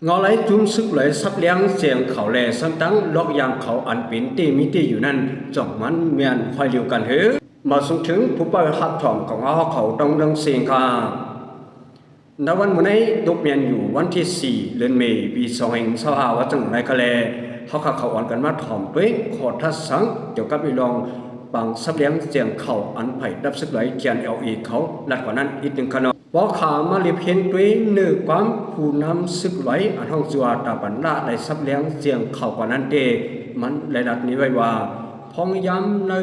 งอไหลจุ้มซึกไหลซับเลี้ยงเสียงเขาแลสังตั้งล็อกยางเขาอันเป็นตีมิตีอยู่นั่นจ่องมันเมียนคอยเลียวกันเหือมาส่งถึงผู้ป่วยหักถ่อมของเขาต้องดังเสียงค่ะณวันมื้อนี้ตกเมียนอยู่วันที่4เดือนเมษายนปี2025ว่าจังไรก็แลเขาอ่อนกันมาถ่อมด้วยขอทัดสังเกี่ยวกับอีลองบางซับเลี้ยงเสียงเขาอันไผ่ดับซึกไหลเทียนLEเขาลัดกว่านั้นอีกหนึ่งขนาดพอขามาเรียบเห็นด้วยเนื้อความผู้นำซึกไหลอันห้องจัวตาบันละในซับเลี้ยงเสียงเขากว่านั้นเดมันในรัฐนี้ไว้ว่าพองย้ำใน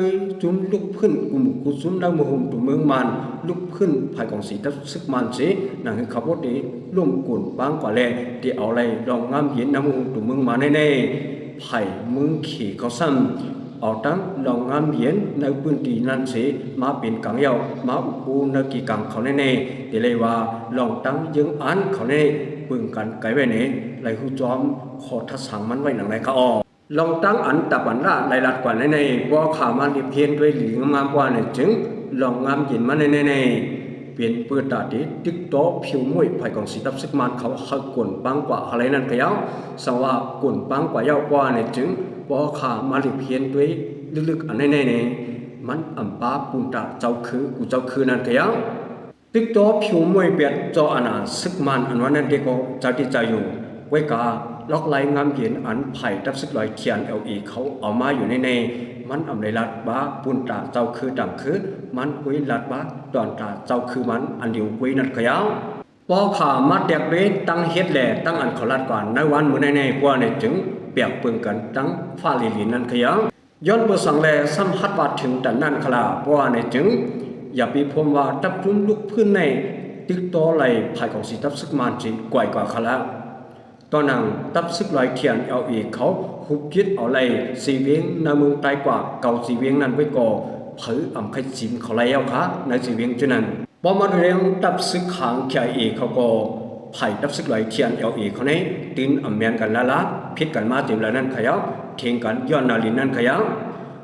จุ้มลุกขึ้นกลุ่มกุศลดาวมหุมตัวเมืองมันลุกขึ้นภายของสีทับซึกมันสินั่งให้ขับรถนี้ร่วมกุ่นบางกว่าแลที่เอาอะไรลองงามเห็นน้ำมหุมตัวเมืองมาแน่ๆไผ่เมืองขี่เขาซ้ำเอาตั้งลองงามเห็นในพื้นที่นั้นสิมาเป็นกังเยามาอุปูในกี่กังเขาแน่ๆที่เลยว่าลองตั้งยังอันเขาแน่ปึงกันไกลไว้เนี่ยไหลหูจอมขอทัศสังมันไว้หนังไรเขาออกลองตั้งอันตะบันละในรัดกว่าในว่าขามาเรียบเพียนด้วยหลิงงามกว่าในจึงลองงามเห็นมาในเปลี่ยนเปิดตาดิติ๊กโตผิวมวยภายของสีดับซึกมันเขาหักกลนปังกว่าอะไรนั่นก็ยาวสังว่ากลนปังกว่ายาวกว่าในจึงว่าขามาเรียบเพียนด้วยลึกๆอันในมันอัมปาปุนตาเจ้าคือกูเจ้าคือนั่นก็ยาวติ๊กโตผิวมวยเปียดจออนาซึกมันอันวันนั้นเด็กก็จะที่ใจอยู่ไว้กาล็อกไลงามเย็นอันไผ่ดับซึกลอยเทียนLEเขาเอามาอยู่ในมันอำเลยลัดบ้าปุนตาเจ้าคือดังคือมันกุยลัดบ้าดอนตาเจ้าคือมันอันเดียวกุยนั่นขยาวพอขามาแตกเวตั้งเฮ็ดแหล่ตั้งอันเขาลัดก่อนในวันมื้อในพวกในจึงเปียกเปิงกันตั้งฟ้าลีนั่นขยาวย้อนเบอร์สังแลซ้ำฮัดว่าถึงแต่นั่นขลาพวกในจึงอย่าไปพมว่าตับจุ้มลุกพื้นในติ๊กโตไหลไผ่ของสีดับซึกมันจีกว่าขลาตอนนั้นตับซึกลอยเทียนLEเขาหุบคิดเอาไรสีเวียงในเมืองใต้กว่าเก่าสีเวียงนั้นไว้ก่อเผยอ่ำไข่จิมเขาไรเอาคะในสีเวียงจุนั้นพอมาเรียงตับซึกขางเขียเขาก็ไผ่ตับซึกลอยเทียนLEเขาเนี่ยตีนอ่ำเมียนกันละพิษกันมาเต็มแล้วนั่นขยาวเทียงกันย้อนนาลินนั่นขยาว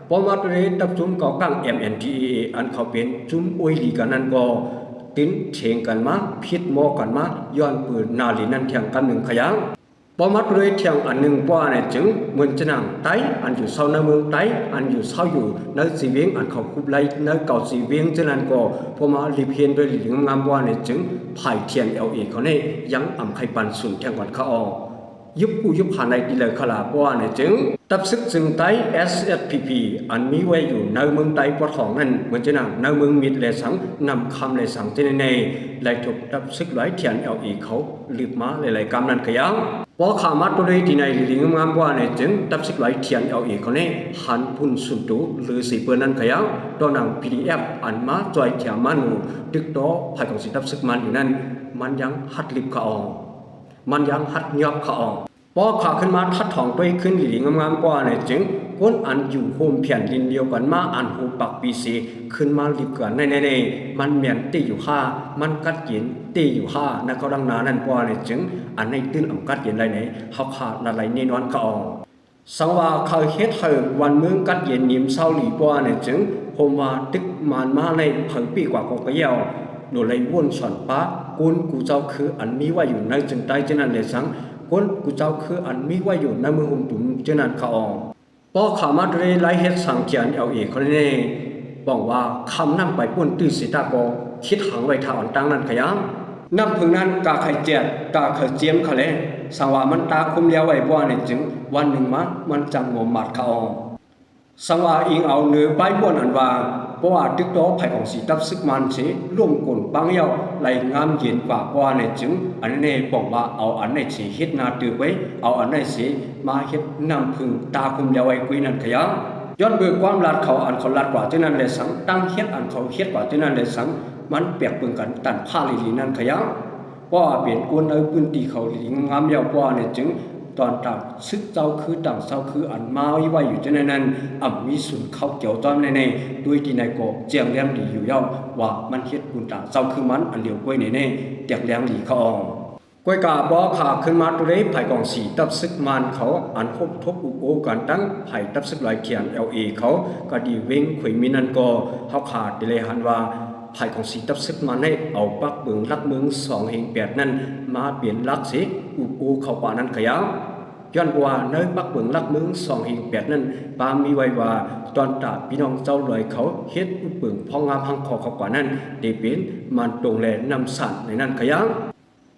พอมาเรียงตับจุ้มเก่ากั้งMNTAAอันเขาเป็นจุ้มอวยลีกันนั่นก็ตีนเทียงกันมาพิษโมกันมาย้อนปืนนาลินนั่นเทียงกันหนึ่งขยาวพอมาเรียเทียงอันหนึ่งว่าเนี่ยจึงเหมือนจะนั่งไตอันอยู่เศร้าในเมืองไตอันอยู่เศร้าอยู่ในสีเวียงอันเขาคุบไล่ในเก่าสีเวียงฉะนั้นก็พอมารีเพียนด้วยหลิงงามว่าเนี่ยจึงไผ่เทียนLEเขาเนี่ยยังอ่ำไข่ปันสุนแทงวันเขาออกยุบผู้ยุบผ่านในดีเลยขลาว่าเนี่ยจึงตับซึกจึงไต SSPP อันมีไว้อยู่ในเมืองไตปวดท้องนั่นเหมือนจะนั่งในเมืองมิดเลยสังนำคำเลยสังที่ในไหลถูกตับซึกไหลเทียนLEเขาลืบมาหลายๆกำนั้นขยาวพอขามาตัวใดที่ในหลิงงามว่าเนี่ยจึงตับซึกไหลเทียนLEเขาเนี่ยหันพุ่นสุนตูหรือสีเปื้อนนั้นขยาวตัวหนัง PDF อันมาจอยเทียมานูดึกโตภายของสีตับซึกมันอยู่นั่นมันยังหัดลิบเขาออกมันยังหัดยอกเขาออกพอขาขึ้นมาทัดถ่องไปขึ้นหลิงงามกว่าเนี่ยจึงก้นอันอยู่โฮมเพียนลินเดียวกันมาอันหูปักปีสีขึ้นมาลิบกันในมันเมียนตีอยู่ห้ามันกัดเย็นตีอยู่ห้านะเขาดังนานั่นกว่าเนี่ยจึงอันในตื้นอ่ำกัดเย็นไรไหนเขาขาดอะไรนี่นอนเขาออกสังว่าเขาเฮ็ดเถิดวันเมืองกัดเย็นยิ้มเศร้าหลีกว่าเนี่ยจึงผมว่าตึกมันมาในเผยปีกว่าก็เยาโดยเลยวนสอนป้ากุนกูเจ้าคืออันมีว่าอยู่ในจึงใต้เจนั้นเลยสังก้นกูเจ้าคืออันมีว่าอยู่ในเมืองหุ่มตุ่มเจนั้นเขาออกพอขามาด้วยไล่เฮ็ดสังเกียนLEเขาเนี่ยบอกว่าคำนั่งไปป้นตื้อสีตาโกคิดหังไว้ท่าอ่อนตั้งนั้นขยามน้ำพึ่งนั้นกาไข่เจียดกาไข่เจียมเขาเลยสังว่ามันตาคุมเลี้ยวไว้ว่าเนี่ยจึงวันหนึ่งมันจังหัวหมัดเขาออกสังว่าอิงเอาเนื้อใบป้นอันว่าเพราะว่าตึกโตไผ่ของสีดับซึกมันเสร่วมกลปังเยาไหลงามเย็นกว่าในจึงอันนี้บอกว่าเอาอันในสีเฮ็ดนาตือไว้เอาอันในสีมาเฮ็ดน้ำพึ่งตาคุมเลี้ยวไว้กุยนั่นขยะย้อนเบิกความลัดเขาอันเขาลัดกว่าที่นั่นเลยสังตั้งเฮ็ดอันเขาเฮ็ดกว่าที่นั่นเลยสังมันเปียกเปิงกันตันผ้าลีนั่นขยะเพราะว่าเปลี่ยนกวนเอาปืนตีเขาลีงามเยาว่าในจึงตอนต่างซึกเจ้าคือต่างเจ้าคืออันมาไว้อยู่ที่นั้นอ่ำมีสุนเข้าเกี่ยวต้อมในด้วยที่ในโกเจียงเลี้ยงดีอยู่เย้าว่ามันเฮ็ดกุนต่างเจ้าคือมันอันเดียวกล้วยในเตียกเลี้ยงดีเขากล้วยกาบอขาขึ้นมาตัวเล็กไผ่กองสีตับซึกมันเขาอันคบทบอุโอกันตั้งไผ่ตับซึกลอยเทียนLEเขาก็ดีเว้งขุยมินันก็เขาขาดดิเลหันว่าไ ภายของสีตับซึกมันให้เอาปักเบืองลักเมือง2-8นั้นมาเปลี่ยนลักสิอูเขาป่านั้นขยาวย้อนว่าในปักเบืองลักเมือง2-8นั้นปามีไว้ว่าตอนตาพี่น้องเจ้าลอยเขาเฮ็ดอุปึงพองามพังคอเขาป่านั้นได้เป็นมันตรงแลนำสั่นในนั้นขยาว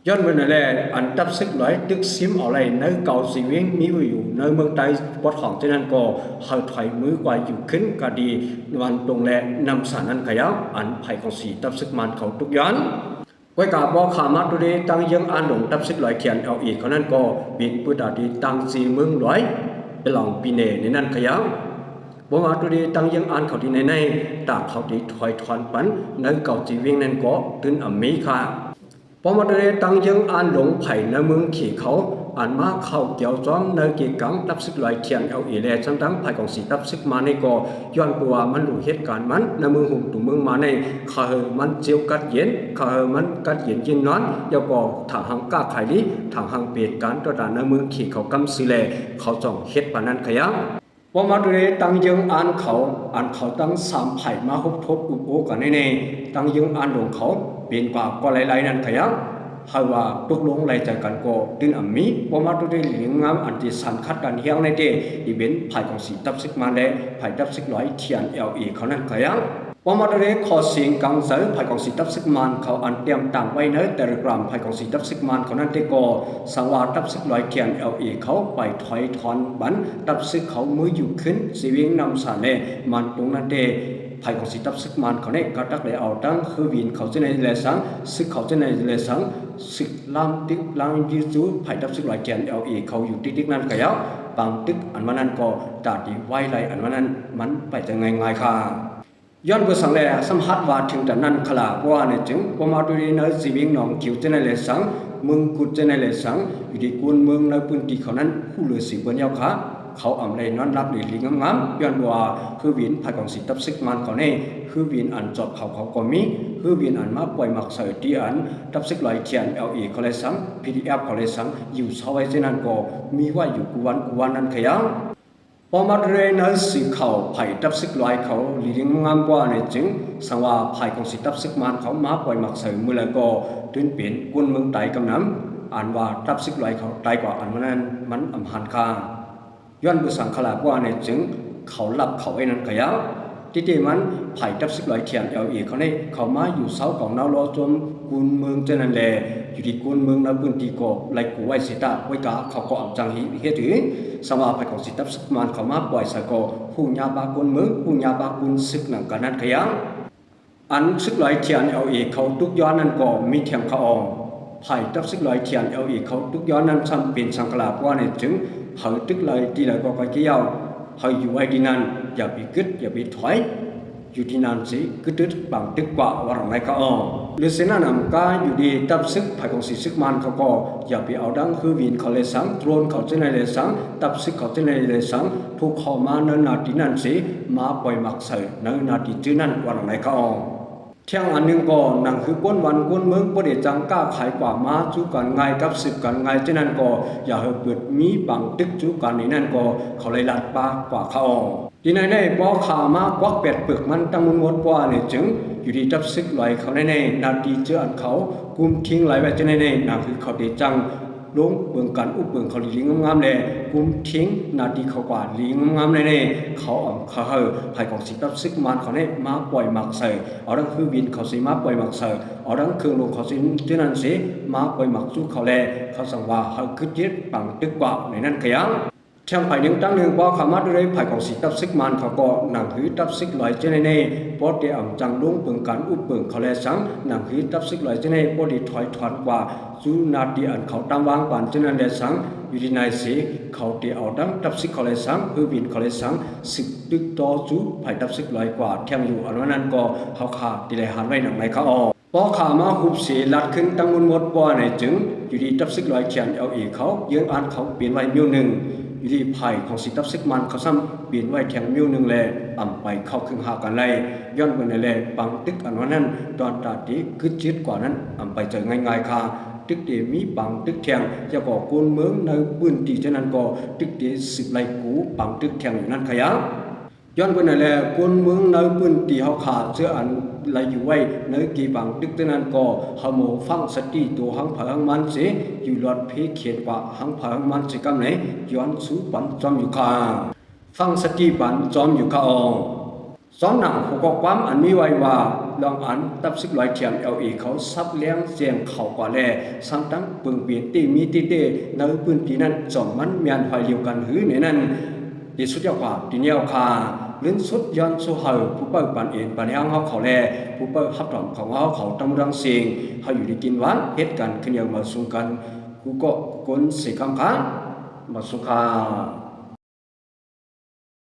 ย้อนวันนั้นแหละอันตับซึกลอยตึกซิมอะไรในเก่าสีเวียงมีอยู่ในเมืองใต้ปอดของเจ้านั้นก็เขาถอยมือกว่าอยู่ขึ้นก็ดีวันตรงแลนำสั่นนั้นขยาวอันไผ่ของสีตับซึกมันเขาทุกย้อนไว้กับบอกขามาตัวนี้ตั้งยังอันหลงตับซึกลอยเขียนเอาอีกเขานั้นก็เป็นผู้ดาดีตั้งสีเมืองลอยเป็นหลังปีเนในนั้นขยาวบอกมาตัวนี้ตั้งยังอันเขาที่ในตากเขาที่ถอยถอนปันในเก่าสีเวียงนั้นก็ตื่นอเมริกาพอมาเดตั้งยังอันหลงไผ่ในเมืองขี่เขาอันมาเข้าเกี่ยวจ้อมในเกี่ยกังตับซึกลอยเขียนเอาอีแลจังตั้งไผ่ของสีตับซึกมาในก็ย้อนตัวมันดูเหตุการณ์มันในเมืองหุ่มตุ่มเมืองมาในข้ามันเจียวกัดเย็นข้ามันกัดเย็นยินนอนยาวก็ทางหังก้าไข่นี้ทางหังเปลี่ยนการตัวด่านในเมืองขี่เขากำสิแลเขาจ่องเหตุปานนั้นขยับพอมาดูเลยตั้งยังอันเขาตั้ง3ไผ่มาฮุบทบอุบโอกันในตั้งยังอันหลงเขาเป็นกว่าก็หลายๆนั่นขยับหาว่าตกลงไหลใจกันก็ดึงมีพอมาดูได้เหลียงงามอันที่สันคัดกันเฮียงในเดอีเวนต์ไผ่ของสีตับซึกมาได้ไผ่ตับซึกลอยเทียนLEเขานั่นขยับพอมาดูได้ขอเสียงกังเสือไผ่ของสีตับซึกมันเขาอันเตรียมต่างไว้ในแต่ละกรัมไผ่ของสีตับซึกมันเขานั่นได้ก็สังวาตับซึกลอยเทียนLEเขาไปถอยถอนบันตับซึกเขามืออยู่ขึ้นสีเวียงนำสารเล่มันตรงนั้นเดไผ่ของสีตับซึกมันเขาเนี่ยก็ตักเลยเอาตั้งคือวินเขาจะในเลสังซึกเขาจะในเลสังซึกลำตึกลำยืดจูไผ่ตับซึกลอยแกนLEเขาอยู่ติ๊กนั่นก็แล้วบางตึกอันวันนั้นก็ตัดดีไว้ไรอันวันนั้นมันไปจะง่ายค่ะย้อนไปสังเลสัมผัสว่าถึงแต่นั้นขลาว่าเนี่ยจึงพอมาดูในสีวิ่งหนองคิวจะในเลสังเมืองกุดจะในเลสังอยู่ที่กุนเมืองในพื้นที่เขานั้นผู้เหลือสีบนยาวขาเขาอ่ำเลยนอนรับหรือลิงงามย้อนว่าคือวินไผ่ของสีตับซึกมันเขาเนี่ยคือวินอันจอบเขาก็มีคือวินอันมาปล่อยหมักเสือที่อันตับซึกลอยเทียนLEเขาเลยสัง PDF เขาเลยสังอยู่เสาไว้เช่นนั้นก็มีว่าอยู่กวนนั้นขยันพอมาเรียนสีเขาไผ่ตับซึกลอยเขาลิงงามกว่าเนี่ยจึงสังว่าไผ่ของสีตับซึกมันเขามาปล่อยหมักเสือเมื่อไรก็ตื่นเปลี่ยนกุนเมืองไต่กำน้ำอ่านว่าตับซึกลอยเขาไต่กว่าอันนั้นมันอำหันค่าย้อนบุสังขลาว่าเนี่ยจึงเขาหลับเขาไอ้นั้นขยันที่มันไผ่ตับซึกลอยเทียนLEเขาเนี่ยเขามาอยู่เสาของนาวล้อจมกุนเมืองเจนันแลอยู่ที่กุนเมืองนาพื้นที่ก็ไล่กูไว้สิตาไว้กาเขาก็อ่ำจังเฮ็ดถือสมาไผ่ของสิตับซึกมันเขามาปล่อยสะก็ผู้ญาบากุนเมืองผู้ญาบากุนซึกหนังกันนั้นขยันอันซึกลอยเทียนLEเขาทุกย้อนนั้นก็มีเทียมเขาออกไผ่ตับซึกลอยเทียนLEเขาทุกย้อนนั้นซ้ำเป็นสังขลาว่าเนี่ยจึงเขาตึกเลยที่ไหนก็เกี่ยวเขาอยู่ไว้ที่นั่นอย่าไปกึดอย่าไปถอยอยู่ที่นั่นสิกึดบางตึกกว่าว่าอะไรก็หรือเสนานำกาอยู่ดีตับซึกไผ่ของสีซึกมันเขาก็อย่าไปเอาดังคือวินเขาเลยสังโดรนเขาจะในเลยสังตับซึกเขาจะในเลยสังถูกเขามาเนินนาทีนั่นสิมาปล่อยหมักใส่เนินนาทีจื้อนั่นว่าอะไรก็เที่ยงอันหนึ่งก็นั่งคือก้นวันก้นเมืองประเดี๋ยวจังก้าขายกว่ามาจูกันไงกับสึกกันไงเช่นนั้นก็อย่าให้เกิดมีบางตึกจูกันในนั่นก็เขาเลยลัดปากว่าเขาที่ในพอข่าวมากวักเป็ดเปลือกมันตั้งมุนมดว่าเนี่ยจึงอยู่ที่จับซึกลอยเขาในนาทีเจออันเขากุมทิ้งไหลไปเช่นในนั่งคือเขาเดจังลงเบื้องกันอุบเบื้องเขาลิงงามเลยกุมทิ้งนาทีเขากว่าลิงงามเลยเขาเขาไผ่ของสิตับซึกมันเขาเนี่ยมาปล่อยหมักใส่เอาดังคือวินเขาสิมาปล่อยหมักใส่เอาดังเครื่องลงเขาสิที่นั่นสิมาปล่อยหมักสู้เขาเลยเขาสั่งว่าเขาคึดยึดปังตึกกว่าในนั้นขยันเชียงไผ่หนึ่งตั้งหนึ่งพอขามาด้วยไผ่ของสีตับซึกมันเขาก็หนังหือตับซึกลอยเจเน่พอเดียมจังลุงเปิงการอุบเปิงเขาเลยสังหนังหือตับซึกลอยเจเน่พอดีถอยถอนกว่าจูนาดีอันเขาตามวางปานเจนันเลยสังอยู่ที่นายสีเขาเดียเอาดังตับซึกเขาเลยสังคือวินเขาเลยสังสึกตึกต่อจูไผ่ตับซึกลอยกว่าเที่ยงอยู่อันนั้นก็เขาขาดดีเลยหันไว้หนังในเขาพอขามาหุบเสียลัดขึ้นตั้งมุนมดว่าในจึงอยู่ที่ตับซึกลอยเขียนLEเขาเยื่ออันเขาเปลี่ยนไว้มิวหนึ่งอยู่ที่ไผ่ของสิตับซึกมันเขาซ้ำเปลี่ยนไว้แข็งมิวหนึ่งเลยอ่ำไปเข้าครึ่งหากันเลยย้อนไปในเลยปังตึกอันวันนั้นตอนตัดดีคือจิตกว่านั้นอ่ำไปเจอง่ายๆค่ะตึกเดียมีปังตึกแข็งจะก่อกุนเมืองในพื้นที่เช่นนั้นก็ตึกเดียสิบไรกูปังตึกแข็งอยู่นั่นขยัน ย้อนไปนั่นแหละคนเมืองในพื้นที่เฮาขาเสื้ออันไหลอยู่ไว้ในกี่บางตึกนั้นก็เฮาโมฟังสติตัวหังผาหังมันสิอยู่รอดเพเขียนกว่าหังผาหังมันสิกำไหนย้อนสู่ปันจอมอยู่ค่ะฟังสติปันจอมอยู่ค่ะสอนหนังหัวข้อความอันมีไว้ว่าลองอันตับสิกลอยเทียมเขาซับเลี้ยงเสียงเขากว่าแลซ้ำตั้งปึงเปลี่ยนตีมีตีเตในพื้นที่นั้นจอมมันเมียนไฟเดียวกันหือในนั้นที่สุดยอดกว่าที่เนียวค่ะเรื่องสุดย้อนสู่เฮาผู้เปิดปันเอ็นปันยังเฮาเขาแลผู้เปิดฮับถอมของเฮาเขาตำรังเสียงเฮาอยู่ในกินหวานเหตุการณ์ขึ้นอย่างมาสุ่มกันกูก็คนสิกังค่ะมาสุขา